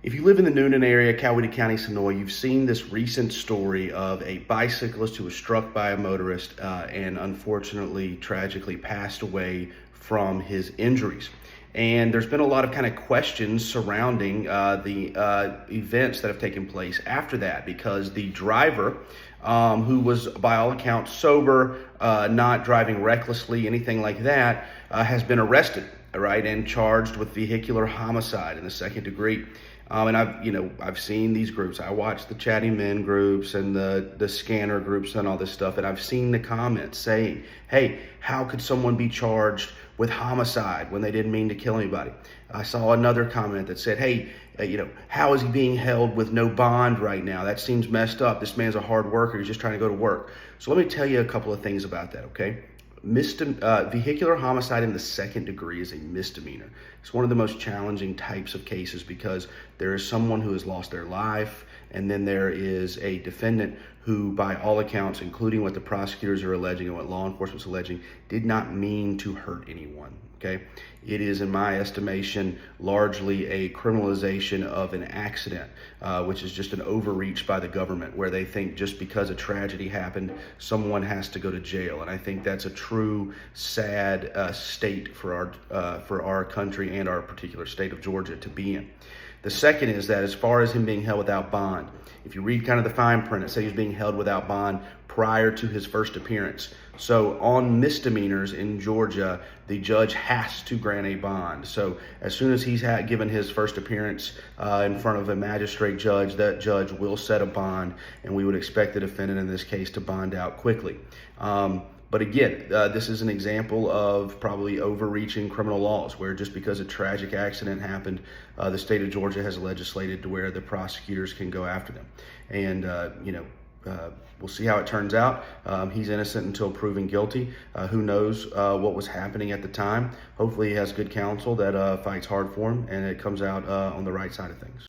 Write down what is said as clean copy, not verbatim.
If you live in the Newnan area, Coweta County, Sonoy, you've seen this recent story of a bicyclist who was struck by a motorist and unfortunately, tragically passed away from his injuries. And there's been a lot of kind of questions surrounding the events that have taken place after that, because the driver, who was by all accounts sober, not driving recklessly, anything like that, has been arrested, right, and charged with vehicular homicide in the second degree. And I've seen these groups. I watch the Chatting Men groups and the scanner groups and all this stuff, and I've seen the comments saying, hey, how could someone be charged with homicide when they didn't mean to kill anybody? I saw another comment that said, hey, how is he being held with no bond right now? That seems messed up. This man's a hard worker. He's just trying to go to work. So let me tell you a couple of things about that, okay? Vehicular homicide in the second degree is a misdemeanor. It's one of the most challenging types of cases because there is someone who has lost their life, and then there is a defendant who, by all accounts, including what the prosecutors are alleging and what law enforcement's alleging, did not mean to hurt anyone, okay? It is, in my estimation, largely a criminalization of an accident, which is just an overreach by the government, where they think just because a tragedy happened, someone has to go to jail. And I think that's a true sad state for our country and our particular state of Georgia to be in. The second is that as far as him being held without bond, if you read kind of the fine print, it says he's being held without bond prior to his first appearance. So on misdemeanors in Georgia, the judge has to grant a bond. So as soon as he's given his first appearance in front of a magistrate judge, that judge will set a bond, and we would expect the defendant in this case to bond out quickly. But again, this is an example of probably overreaching criminal laws, where just because a tragic accident happened, the state of Georgia has legislated to where the prosecutors can go after them. And, we'll see how it turns out. He's innocent until proven guilty. Who knows what was happening at the time. Hopefully he has good counsel that fights hard for him, and it comes out on the right side of things.